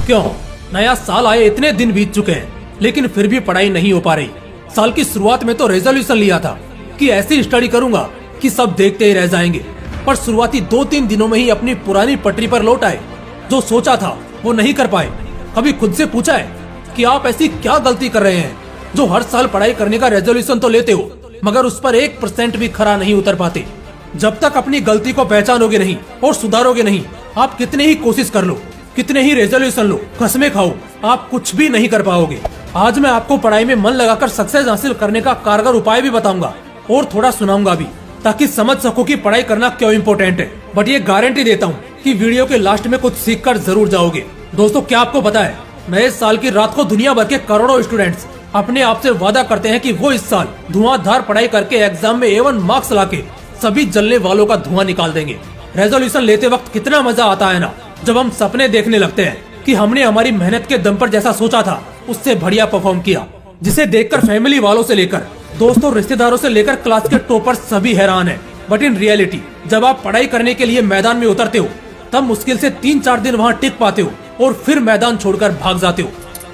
क्यों? नया साल आए इतने दिन बीत चुके हैं लेकिन फिर भी पढ़ाई नहीं हो पा रही। साल की शुरुआत में तो रेजोल्यूशन लिया था कि ऐसी स्टडी करूंगा कि सब देखते ही रह जाएंगे, पर शुरुआती 2-3 दिनों में ही अपनी पुरानी पटरी पर लौट आए। जो सोचा था वो नहीं कर पाए। कभी खुद से पूछा है कि आप ऐसी क्या गलती कर रहे हैं जो हर साल पढ़ाई करने का रेजोल्यूशन तो लेते हो मगर उस पर 1% भी खरा नहीं उतर पाते। जब तक अपनी गलती को पहचानोगे नहीं और सुधारोगे नहीं, आप कितने ही कोशिश कर लो, कितने ही रेजोल्यूशन लो, कसमें खाओ, आप कुछ भी नहीं कर पाओगे। आज मैं आपको पढ़ाई में मन लगाकर सक्सेस हासिल करने का कारगर उपाय भी बताऊंगा और थोड़ा सुनाऊंगा भी, ताकि समझ सको कि पढ़ाई करना क्यों इम्पोर्टेंट है। बट ये गारंटी देता हूँ कि वीडियो के लास्ट में कुछ सीख कर जरूर जाओगे। दोस्तों, क्या आपको पता है नए साल की रात को दुनिया भर के करोड़ों स्टूडेंट्स अपने आप से वादा करते हैं कि वो इस साल धुआंधार पढ़ाई करके एग्जाम में A1 मार्क्स लाके सभी जलने वालों का धुआं निकाल देंगे। रेजोल्यूशन लेते वक्त कितना मजा आता है ना, जब हम सपने देखने लगते हैं कि हमने हमारी मेहनत के दम पर जैसा सोचा था उससे बढ़िया परफॉर्म किया, जिसे देखकर फैमिली वालों से लेकर दोस्तों रिश्तेदारों से लेकर क्लास के टॉपर सभी हैरान है। बट इन रियलिटी जब आप पढ़ाई करने के लिए मैदान में उतरते हो तब मुश्किल से 3-4 दिन वहाँ टिक पाते हो और फिर मैदान छोड़कर भाग जाते हो।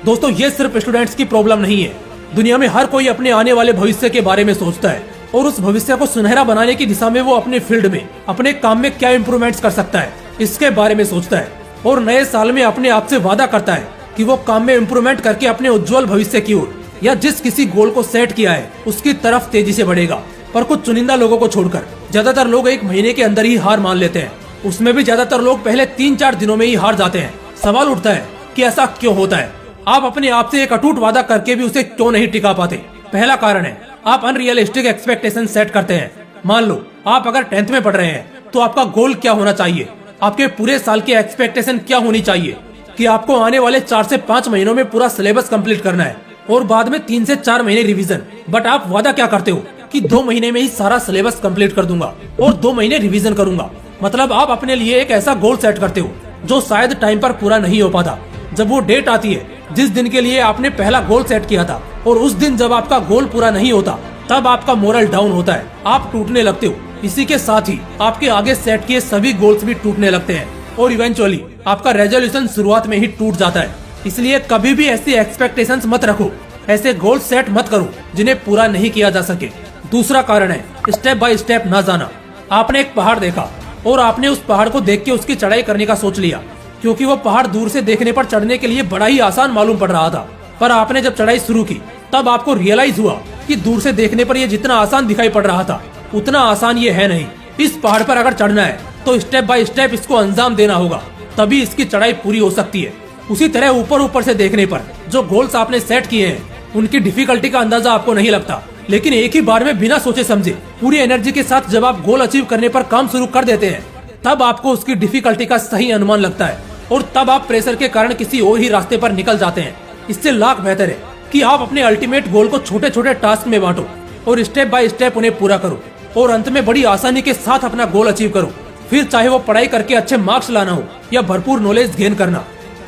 दोस्तों, ये सिर्फ स्टूडेंट्स की प्रॉब्लम नहीं है। दुनिया में हर कोई अपने आने वाले भविष्य के बारे में सोचता है और उस भविष्य को सुनहरा बनाने की दिशा में वो अपने फील्ड में, अपने काम में क्या इम्प्रूवमेंट्स कर सकता है इसके बारे में सोचता है और नए साल में अपने आप से वादा करता है कि वो काम में इम्प्रूवमेंट करके अपने उज्जवल भविष्य की ओर या जिस किसी गोल को सेट किया है उसकी तरफ तेजी से बढ़ेगा। पर कुछ चुनिंदा लोगों को छोड़कर ज्यादातर लोग 1 महीने के अंदर ही हार मान लेते हैं। उसमें भी ज्यादातर लोग पहले 3-4 दिनों में ही हार जाते हैं। सवाल उठता है कि ऐसा क्यों होता है? आप अपने आप से एक अटूट वादा करके भी उसे क्यों नहीं टिका पाते? पहला कारण है आप अनरियलिस्टिक एक्सपेक्टेशन सेट करते हैं। मान लो आप अगर 10th में पढ़ रहे हैं तो आपका गोल क्या होना चाहिए? आपके पूरे साल की एक्सपेक्टेशन क्या होनी चाहिए कि आपको आने वाले 4 से 5 महीनों में पूरा सिलेबस कंप्लीट करना है और बाद में 3 से 4 महीने रिवीजन। बट आप वादा क्या करते हो कि 2 महीने में ही सारा सिलेबस कंप्लीट कर दूंगा और 2 महीने रिवीजन करूंगा। मतलब आप अपने लिए एक ऐसा गोल सेट करते हो जो शायद टाइम पर पूरा नहीं हो पाता। जब वो डेट आती है जिस दिन के लिए आपने पहला गोल सेट किया था और उस दिन जब आपका गोल पूरा नहीं होता तब आपका मोरल डाउन होता है, आप टूटने लगते हो। इसी के साथ ही आपके आगे सेट किए सभी गोल्स भी टूटने लगते हैं और इवेंचुअली आपका रेजोल्यूशन शुरुआत में ही टूट जाता है। इसलिए कभी भी ऐसी एक्सपेक्टेशंस मत रखो, ऐसे गोल सेट मत करो जिन्हें पूरा नहीं किया जा सके। दूसरा कारण है स्टेप बाय स्टेप ना जाना। आपने एक पहाड़ देखा और आपने उस पहाड़ को देख के उसकी चढ़ाई करने का सोच लिया, क्योंकि वो पहाड़ दूर से देखने पर चढ़ने के लिए बड़ा ही आसान मालूम पड़ रहा था। पर आपने जब चढ़ाई शुरू की तब आपको रियलाइज हुआ कि दूर से देखने पर ये जितना आसान दिखाई पड़ रहा था उतना आसान ये है नहीं। इस पहाड़ पर अगर चढ़ना है तो स्टेप बाय स्टेप इसको अंजाम देना होगा, तभी इसकी चढ़ाई पूरी हो सकती है। उसी तरह ऊपर से देखने पर जो गोल्स आपने सेट किए हैं उनकी डिफिकल्टी का अंदाजा आपको नहीं लगता, लेकिन एक ही बार में बिना सोचे समझे पूरी एनर्जी के साथ जब आप गोल अचीव करने पर काम शुरू कर देते हैं तब आपको उसकी डिफिकल्टी का सही अनुमान लगता है और तब आप प्रेशर के कारण किसी और ही रास्ते पर निकल जाते हैं। इससे लाख बेहतर है कि आप अपने अल्टीमेट गोल को छोटे छोटे टास्क में बांटो और स्टेप बाय स्टेप उन्हें पूरा करो और अंत में बड़ी आसानी के साथ अपना गोल अचीव करो, फिर चाहे वो पढ़ाई करके अच्छे मार्क्स लाना हो या भरपूर नॉलेज गेन करना।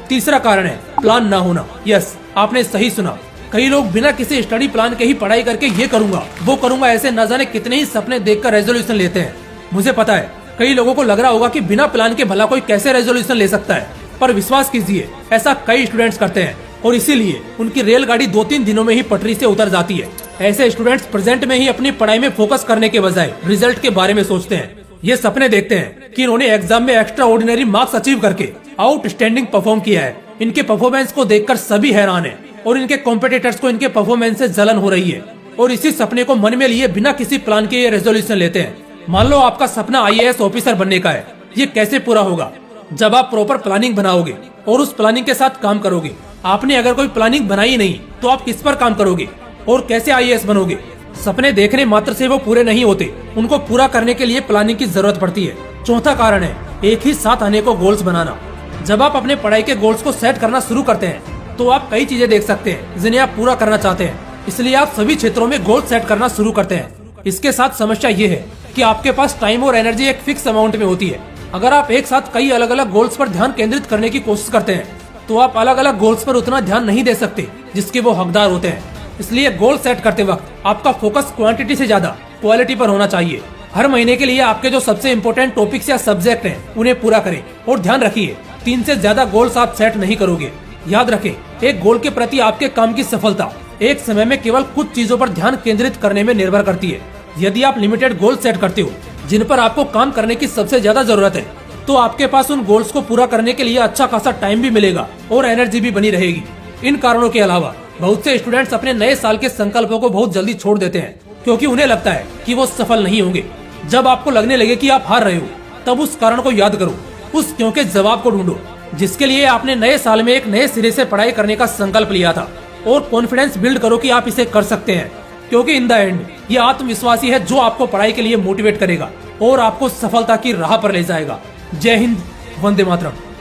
तीसरा कारण है प्लान ना होना। यस, आपने सही सुना। कई लोग बिना किसी स्टडी प्लान के ही पढ़ाई करके ये करूंगा वो करूंगा ऐसे न जाने कितने ही सपने देखकर रेजोल्यूशन लेते हैं। मुझे पता है कई लोगों को लग रहा होगा कि बिना प्लान के भला कोई कैसे रेजोल्यूशन ले सकता है, पर विश्वास कीजिए ऐसा कई स्टूडेंट्स करते हैं और इसीलिए उनकी रेलगाड़ी 2-3 दिनों में ही पटरी से उतर जाती है। ऐसे स्टूडेंट्स प्रेजेंट में ही अपनी पढ़ाई में फोकस करने के बजाय रिजल्ट के बारे में सोचते हैं। ये सपने देखते हैं कि इन्होंने एग्जाम में एक्स्ट्रा ऑर्डिनरी मार्क्स अचीव करके आउटस्टैंडिंग परफॉर्म किया है। इनके परफॉर्मेंस को देखकर सभी हैरान है और इनके कॉम्पिटिटर्स को इनके परफॉर्मेंस से जलन हो रही है और इसी सपने को मन में लिए बिना किसी प्लान के ये रेजोल्यूशन लेते हैं। मान लो आपका सपना IAS ऑफिसर बनने का है। ये कैसे पूरा होगा? जब आप प्रॉपर प्लानिंग बनाओगे और उस प्लानिंग के साथ काम करोगे। आपने अगर कोई प्लानिंग बनाई नहीं तो आप किस पर काम करोगे और कैसे IAS बनोगे? सपने देखने मात्र से वो पूरे नहीं होते, उनको पूरा करने के लिए प्लानिंग की जरूरत पड़ती है। चौथा कारण है एक ही साथ आने को गोल्स बनाना। जब आप अपने पढ़ाई के गोल्स को सेट करना शुरू करते हैं तो आप कई चीजें देख सकते हैं जिन्हें आप पूरा करना चाहते हैं, इसलिए आप सभी क्षेत्रों में गोल सेट करना शुरू करते हैं। इसके साथ समस्या ये है कि आपके पास टाइम और एनर्जी एक फिक्स अमाउंट में होती है। अगर आप एक साथ कई अलग अलग गोल्स पर ध्यान केंद्रित करने की कोशिश करते हैं तो आप अलग अलग गोल्स पर उतना ध्यान नहीं दे सकते जिसके वो हकदार होते हैं। इसलिए गोल सेट करते वक्त आपका फोकस क्वांटिटी से ज्यादा क्वालिटी पर होना चाहिए। हर महीने के लिए आपके जो सबसे इम्पोर्टेंट टॉपिक्स या सब्जेक्ट हैं उन्हें पूरा करें और ध्यान रखिए 3 से ज्यादा गोल्स आप सेट नहीं करोगे। याद रखें, एक गोल के प्रति आपके काम की सफलता एक समय में केवल कुछ चीजों पर ध्यान केंद्रित करने में निर्भर करती है। यदि आप लिमिटेड गोल सेट करते हो जिन पर आपको काम करने की सबसे ज्यादा जरूरत है, तो आपके पास उन गोल्स को पूरा करने के लिए अच्छा खासा टाइम भी मिलेगा और एनर्जी भी बनी रहेगी। इन कारणों के अलावा बहुत से स्टूडेंट्स अपने नए साल के संकल्पों को बहुत जल्दी छोड़ देते हैं, क्योंकि उन्हें लगता है कि वो सफल नहीं होंगे। जब आपको लगने लगे कि आप हार रहे हो, तब उस कारण को याद करो, उस क्यों के जवाब को ढूंढो जिसके लिए आपने नए साल में एक नए सिरे से पढ़ाई करने का संकल्प लिया था, और कॉन्फिडेंस बिल्ड करो कि आप इसे कर सकते हैं। क्योंकि इन द एंड ये आत्मविश्वासी है जो आपको पढ़ाई के लिए मोटिवेट करेगा और आपको सफलता की राह पर ले जाएगा। जय हिंद, वंदे मातरम।